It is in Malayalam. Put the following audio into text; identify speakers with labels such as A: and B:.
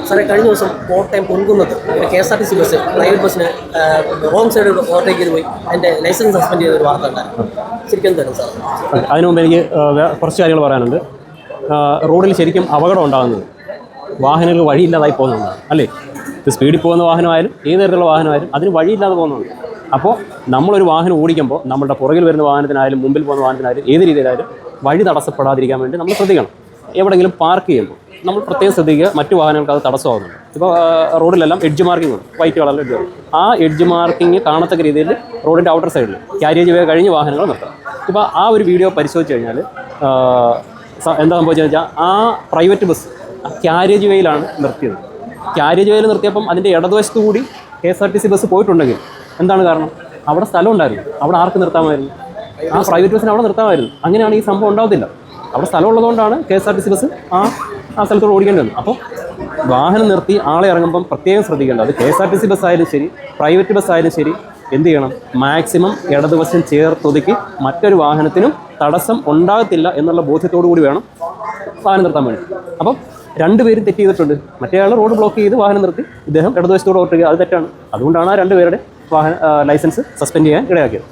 A: സാറേ, കഴിഞ്ഞ ദിവസം കോട്ടയം പൊൻകുന്നത് KSRTC ബസ് പ്രൈവറ്റ് ബസ്സിന് റോങ് സൈഡ് ഓവർടേക്ക് ചെയ്ത് പോയി അതിൻ്റെ ലൈസൻസ് സസ്പെൻഡ് ചെയ്ത ഒരു വാർത്ത ഉണ്ടായിരുന്നു. ശരിക്കും എന്താണ് സാർ?
B: അതിനു മുമ്പ് എനിക്ക് കുറച്ച് കാര്യങ്ങൾ പറയാനുണ്ട്. റോഡിൽ ശരിക്കും അപകടം ഉണ്ടാകുന്നത് വാഹനങ്ങൾ വഴിയില്ലാതായി പോകുന്നതാണ് അല്ലേ? ഇത് സ്പീഡിൽ പോകുന്ന വാഹനമായാലും ഏത് തരത്തിലുള്ള വാഹനമായാലും അതിന് വഴിയില്ലാതെ പോകുന്നുണ്ട്. അപ്പോൾ നമ്മളൊരു വാഹനം ഓടിക്കുമ്പോൾ നമ്മുടെ പുറകിൽ വരുന്ന വാഹനത്തിനായാലും മുമ്പിൽ പോകുന്ന വാഹനത്തിനായാലും ഏത് രീതിയിലായാലും വഴി തടസ്സപ്പെടാതിരിക്കാൻ വേണ്ടി നമ്മൾ ശ്രദ്ധിക്കണം. എവിടെയെങ്കിലും പാർക്ക് ചെയ്യുമ്പോൾ നമ്മൾ പ്രത്യേകം ശ്രദ്ധിക്കുക, മറ്റു വാഹനങ്ങൾക്ക് അത് തടസ്സമാകുന്നുണ്ട്. ഇപ്പോൾ റോഡിലെല്ലാം എഡ്ജ് മാർക്കിംഗ് ഉണ്ട്, വൈറ്റ് കളറിൽ എഡ്ജ്. ആ എഡ്ജ് മാർക്കിംഗ് കാണത്തക്ക രീതിയിൽ റോഡിൻ്റെ ഔട്ടർ സൈഡിൽ ക്യാരേജ് വേ കഴിഞ്ഞ് വാഹനങ്ങൾ നിർത്താം. ഇപ്പോൾ ആ ഒരു വീഡിയോ പരിശോധിച്ച് കഴിഞ്ഞാൽ എന്താ സംഭവിച്ചതെന്ന് വെച്ചാൽ ആ പ്രൈവറ്റ് ബസ് ക്യാരേജ് വേയിലാണ് നിർത്തിയത്. ക്യാരേജ് വേയിൽ നിർത്തിയപ്പം അതിൻ്റെ ഇടതുവശത്തു കൂടി KSRTC ബസ് പോയിട്ടുണ്ടെങ്കിൽ എന്താണ് കാരണം? അവിടെ സ്ഥലം ഉണ്ടായിരുന്നു, അവിടെ ആർക്ക് നിർത്താമായിരുന്നു? ആ പ്രൈവറ്റ് ബസ്സിന് അവിടെ നിർത്താമായിരുന്നു. അങ്ങനെയാണ് ഈ സംഭവം ഉണ്ടാവത്തില്ല. അവിടെ സ്ഥലം ഉള്ളതുകൊണ്ടാണ് KSRTC ബസ് ആ സ്ഥലത്തോട് ഓടിക്കേണ്ടി വന്നത്. അപ്പോൾ വാഹനം നിർത്തി ആളെ ഇറങ്ങുമ്പം പ്രത്യേകം ശ്രദ്ധിക്കേണ്ടത്, അത് KSRTC ബസ് ആയാലും ശരി പ്രൈവറ്റ് ബസ് ആയാലും ശരി, എന്ത് ചെയ്യണം? മാക്സിമം ഇടതുവശം ചേർത്തൊതുക്കി മറ്റൊരു വാഹനത്തിനും തടസ്സം ഉണ്ടാകത്തില്ല എന്നുള്ള ബോധ്യത്തോടു കൂടി വേണം വാഹനം നിർത്താൻ വേണ്ടി. അപ്പം രണ്ടുപേരും തെറ്റ് ചെയ്തിട്ടുണ്ട്. മറ്റേയാൾ റോഡ് ബ്ലോക്ക് ചെയ്ത് വാഹനം നിർത്തി, ഇദ്ദേഹം ഇടതുവശത്തോട് ഓട്ടുക, അത് തെറ്റാണ്. അതുകൊണ്ടാണ് ആ രണ്ടുപേരുടെ ലൈസൻസ് സസ്പെൻഡ് ചെയ്യാൻ ഇടയാക്കിയത്.